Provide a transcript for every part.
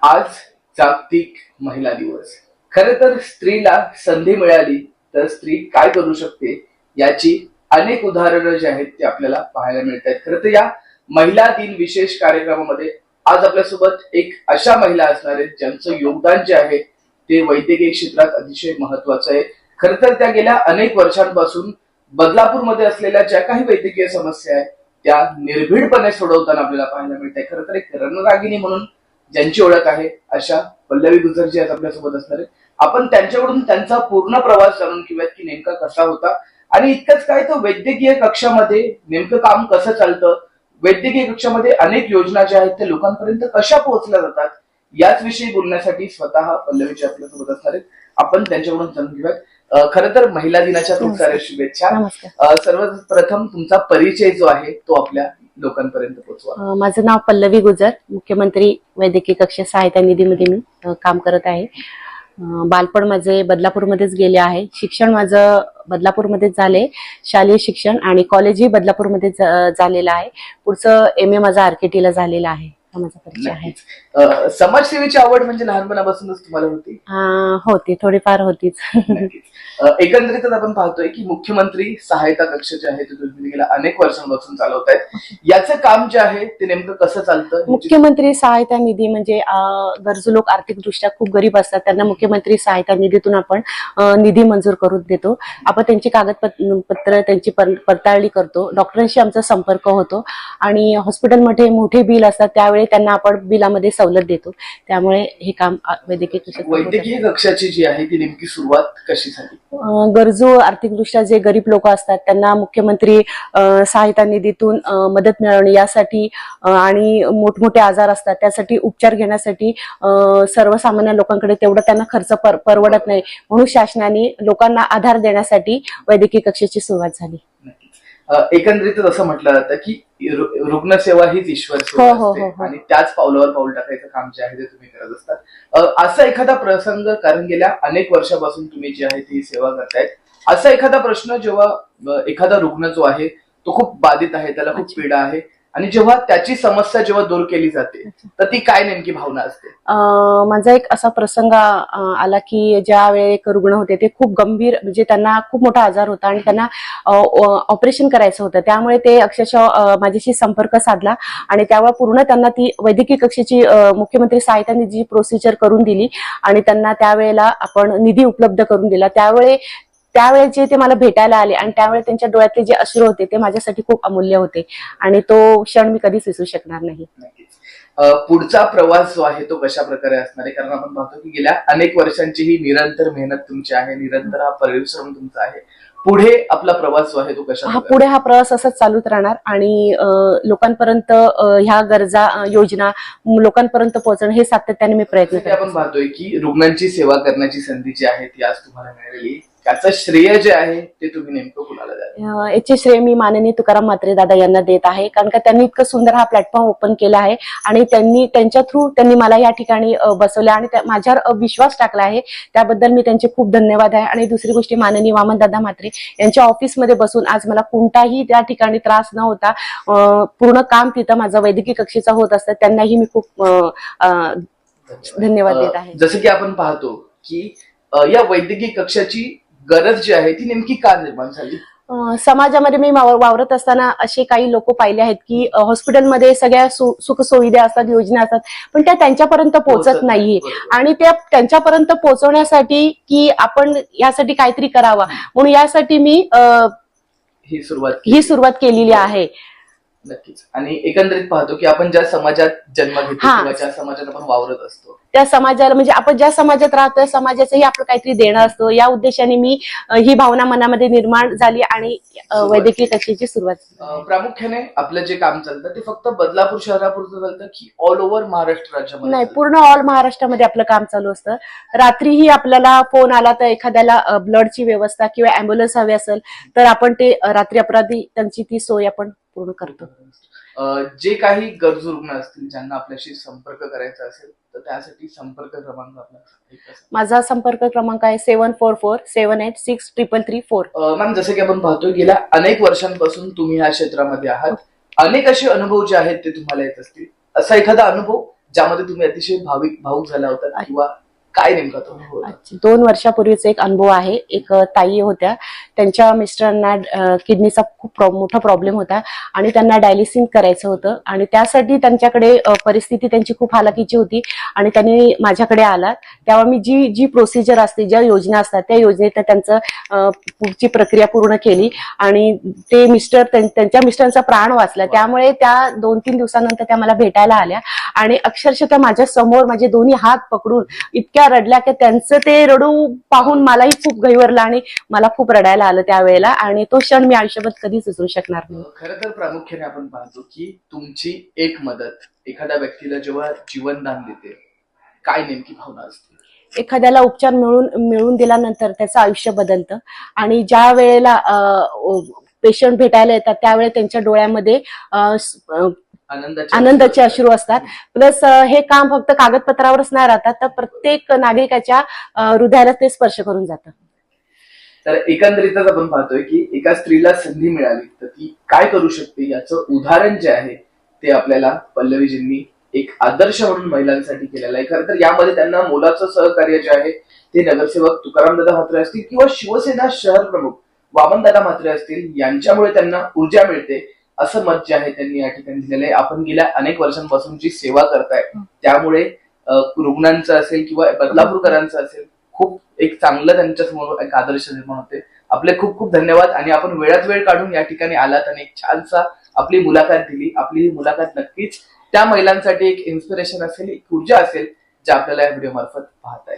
आज जागतिक महिला दिवस. खरं तर स्त्रीला संधी मिळाली तर स्त्री काय करू शकते याची अनेक उदाहरणं जी आहेत ते आपल्याला पाहायला मिळत आहेत. खरं तर या महिला दिन विशेष कार्यक्रमामध्ये आज आपल्यासोबत एक अशा महिला असणार आहेत ज्यांचं योगदान जे आहे ते वैद्यकीय क्षेत्रात अतिशय महत्वाचं आहे. खरं तर त्या गेल्या अनेक वर्षांपासून बदलापूरमध्ये असलेल्या ज्या काही वैद्यकीय समस्या आहेत त्या निर्भीडपणे सोडवताना आपल्याला पाहायला मिळत आहे. खरं तर एक रणरागिणी म्हणून ज्यांची ओळख आहे अशा पल्लवी गुजर जी आहेत आपल्यासोबत असणार आहेत. आपण त्यांच्याकडून त्यांचा पूर्ण प्रवास जाणून घेऊयात की नेमका कसा होता आणि इतकंच काय तर वैद्यकीय कक्षामध्ये नेमकं काम कसं चालतं, वैद्यकीय कक्षामध्ये अनेक योजना ज्या आहेत त्या लोकांपर्यंत कशा पोहोचल्या जातात याच विषयी बोलण्यासाठी स्वतः पल्लवीजी आपल्यासोबत असणार आहेत. आपण त्यांच्याकडून जाणून घेऊयात. खरं तर महिला दिनाच्या खूप साऱ्या शुभेच्छा. सर्वप्रथम तुमचा परिचय जो आहे तो आपल्या लोकांपर्यंत पोहोचवा. माझं नाव पल्लवी गुजर, मुख्यमंत्री वैद्यकीय कक्ष सहायता निधीमध्ये मी काम करत आहे. बालपण माझे बदलापूरमध्येच गेले आहे. शिक्षण माझं बदलापूरमध्येच झाले, शालेय शिक्षण, आणि कॉलेजही बदलापूरमध्येच झालेलं आहे. पुढचं MA माझं RKT ला झालेलं आहे. हा माझा परिचय आहे. समाजसेवेची आवड म्हणजे लहानपणापासूनच तुम्हाला होती? होती, थोडीफार होतीच. एकंदरीतच आपण पाहतोय की मुख्यमंत्री सहायता कक्ष जे आहे ते तुम्ही गेल्या अनेक वर्षांपासून चालवत आहेत. याचं काम जे आहे ते नेमकं कसं चालतं? मुख्यमंत्री सहायता निधी म्हणजे गरजू लोक आर्थिकदृष्ट्या खूप गरीब असतात, त्यांना मुख्यमंत्री सहायता निधीतून आपण निधी मंजूर करून देतो. आपण त्यांची कागदपत्र त्यांची पडताळणी करतो, डॉक्टरांशी आमचा संपर्क होतो, आणि हॉस्पिटलमध्ये मोठे बिल असतात त्यावेळी त्यांना आपण बिलामध्ये सवलत देतो. त्यामुळे हे काम वैद्यकीय कक्षाची जी आहे ती नेमकी सुरुवात कशी झाली? गरजू आर्थिकदृष्ट्या जे गरीब लोक असतात त्यांना मुख्यमंत्री सहायता निधीतून मदत मिळवणे यासाठी, आणि मोठमोठे आजार असतात त्यासाठी उपचार घेण्यासाठी सर्वसामान्य लोकांकडे तेवढा त्यांना खर्च परवडत नाही, म्हणून शासनाने लोकांना आधार देण्यासाठी वैद्यकीय कक्षाची सुरुवात झाली. एकंदरीत असं म्हटलं जातं की रुग्णसेवा हीच ईश्वर सेवा असते आणि त्याच पावलावर पाऊल टाकायचं काम जे आहे ते तुम्ही करत असतात. असा एखादा प्रसंग, कारण गेल्या अनेक वर्षापासून तुम्ही जी आहे ती सेवा करतायत, असा एखादा प्रश्न जेव्हा एखादा रुग्ण जो आहे तो खूप बाधित आहे, त्याला खूप पीडा आहे, आणि जेव्हा त्याची समस्या जेव्हा दूर केली जाते तर ती काय नेमकी भावना असते? माझा एक असा प्रसंग आला की ज्या वेळी एक रुग्ण होते ते खूप गंभीर, म्हणजे त्यांना खूप मोठा आजार होता आणि त्यांना ऑपरेशन करायचं होतं. त्यामुळे ते अक्षरशः माझ्याशी संपर्क साधला आणि त्यावेळी पूर्ण त्यांना ती वैद्यकीय कक्षाची मुख्यमंत्री सहायता निधी प्रोसिजर करून दिली आणि त्यांना त्यावेळेला आपण निधी उपलब्ध करून दिला. त्यावेळेस जे ते मला भेटायला आले आणि त्यावेळेस त्यांच्या डोळ्यातले जे अश्रू होते ते माझ्यासाठी खूप अमूल्य होते आणि तो क्षण मी कधीच विसरू शकणार नाही. पुढचा प्रवास जो आहे तो कशा प्रकारे असणार आहे? कारण आपण पाहतो की गेल्या अनेक वर्षांची ही निरंतर मेहनत तुमची आहे, निरंतर हा परिश्रम तुमचा आहे. पुढे आपला प्रवास जो आहे तो कशा? पुढे हा प्रवास असाच चालूच राहणार आणि लोकांपर्यंत ह्या गरजा योजना लोकांपर्यंत पोहोचणं हे सातत्याने मी प्रयत्न करते. आपण पाहतोय की रुग्णांची सेवा करण्याची संधी जी आहे ती आज तुम्हाला मिळालेली, त्याचं श्रेय जे आहे ते तुम्ही नेमकं कुणाला द्याल? याचे श्रेय मी माननीय तुकाराम म्हात्रे दादा यांना देत आहे, कारण का त्यांनी इतकं सुंदर हा प्लॅटफॉर्म ओपन केला आहे आणि त्यांच्या थ्रू त्यांनी मला या ठिकाणी बसवलं आणि माझ्यावर विश्वास टाकला आहे. त्याबद्दल मी त्यांचे खूप धन्यवाद आहे. आणि दुसरी गोष्ट, माननीय वामन दादा म्हात्रे यांच्या ऑफिसमध्ये बसून आज मला कोणताही त्या ठिकाणी त्रास न होता पूर्ण काम तिथं माझं वैद्यकीय कक्षेचा होत असतं, त्यांनाही मी खूप धन्यवाद देत आहे. जसं की आपण पाहतो की या वैद्यकीय कक्षाची गरज जी आहे ती नेमकी का निर्माण झाली? समाजामध्ये मी वावरत असताना असे काही लोक पाहिले आहेत की हॉस्पिटलमध्ये सगळ्या सुखसुविधा असतात, योजना असतात, पण त्या त्यांच्यापर्यंत पोहोचत नाहीये. आणि त्या त्यांच्यापर्यंत पोहोचवण्यासाठी की आपण यासाठी काहीतरी करावा म्हणून यासाठी मी ही सुरुवात केलेली आहे. नक्कीच. आणि एकंदरीत पाहतो की आपण ज्या समाजात जन्म घेतो किंवा ज्या समाजात आपण वावरत असतो त्या समाजाला, म्हणजे आपण ज्या समाजात राहतो त्या समाजाचंही आपलं काहीतरी देणं असतं, या उद्देशाने मी ही भावना मनामध्ये निर्माण झाली आणि वैद्यकीय कक्षेची सुरुवात. प्रामुख्याने आपलं जे काम चालतं ते फक्त बदलापूर शहरापुरतं चालतं की ऑल ओव्हर महाराष्ट्र राज्यामध्ये? नाही, पूर्ण ऑल महाराष्ट्रामध्ये आपलं काम चालू असतं. रात्रीही आपल्याला फोन आला तर एखाद्याला ब्लडची व्यवस्था किंवा अँब्युलन्स हवी असेल तर आपण ते रात्री अपराधी त्यांची ती सोय आपण पूर्ण करतो. जे काही गरजू रुग्ण असतील ज्यांना आपल्याशी संपर्क करायचा असेल तर त्यासाठी संपर्क क्रमांक आपला? माझा संपर्क क्रमांक आहे 7447863334. मॅम, जसं की आपण पाहतोय गेल्या अनेक वर्षांपासून तुम्ही या क्षेत्रामध्ये आहात, अनेक असे अनुभव जे आहेत ते तुम्हाला येत असतील. असा एखादा अनुभव ज्यामध्ये तुम्ही अतिशय भावुक झाला होता किंवा काय नेमका तो अनुभव होता? 2 वर्षापूर्वीचा एक अनुभव आहे. एक ताई होत्या, त्यांच्या मिस्टरांना किडनीचा खूप मोठा प्रॉब्लेम होता आणि त्यांना डायलिसिस करायचं होतं आणि त्यासाठी त्यांच्याकडे परिस्थिती त्यांची खूप हालाकीची होती आणि त्यांनी माझ्याकडे आला. तेव्हा मी जी प्रोसिजर असते, ज्या योजना असतात त्या योजनेत त्यांचं पुढची प्रक्रिया पूर्ण केली आणि ते त्यांच्या मिस्टरांचा प्राण वाचला. त्यामुळे त्या 2-3 दिवसानंतर त्या मला भेटायला आल्या आणि अक्षरशः त्या माझ्या समोर माझे दोन्ही हात पकडून इतक्या रडल्या की त्यांचं ते रडू पाहून मलाही खूप गहिवरलं आणि मला खूप रडायला आलं त्यावेळेला आणि तो क्षण मी आयुष्यभर कधीच विसरू शकणार नाही. खरं तर प्रामुख्याने आपण पाहतो की तुमची एक मदत एखाद्या व्यक्तीला जेव्हा जीवनदान देते, काय नेमकी भावना असते? एखाद्याला उपचार मिळून दिल्यानंतर त्याचं आयुष्य बदलतं आणि ज्या वेळेला पेशंट भेटायला येतात त्यावेळेला त्यांच्या डोळ्यामध्ये आनंदाचे अश्रू असतात. प्लस हे काम फक्त कागदपत्रावरच नाही राहतात, तर प्रत्येक नागरिकाच्या हृदयाला ते स्पर्श करून जातं. तर एकंदरीतच आपण पाहतोय की एका स्त्रीला संधी मिळाली तर ती काय करू शकते याचं उदाहरण जे आहे ते आपल्याला पल्लवीजींनी एक आदर्श म्हणून महिलांसाठी केलेला आहे. खरं तर यामध्ये त्यांना मोलाचं सहकार्य जे आहे ते नगरसेवक तुकारामदादा म्हात्रे असतील किंवा शिवसेना शहर प्रमुख वामनदादा म्हात्रे असतील यांच्यामुळे त्यांना ऊर्जा मिळते असं मत जे आहे त्यांनी या ठिकाणी दिलेलं आहे. आपण गेल्या अनेक वर्षांपासून जी सेवा करताय त्यामुळे रुग्णांचं असेल किंवा बदलापूरकरांचं असेल खूप एक चांगलं त्यांच्यासमोर एक आदर्श निर्माण होते. आपले खूप खूप धन्यवाद आणि आपण वेळात वेळ काढून या ठिकाणी आलात आणि एक छानसा आपली मुलाखत दिली. आपली ही मुलाखत नक्कीच त्या महिलांसाठी एक इन्स्पिरेशन असेल, एक ऊर्जा असेल ज्या आपल्याला या व्हिडिओ मार्फत पाहताय.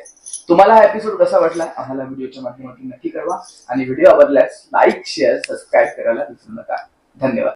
तुम्हाला हा एपिसोड कसा वाटला आम्हाला व्हिडिओच्या माध्यमातून नक्की कळवा आणि व्हिडिओ आवडल्यास लाईक, शेअर, सबस्क्राईब करायला विसरू नका. धन्यवाद.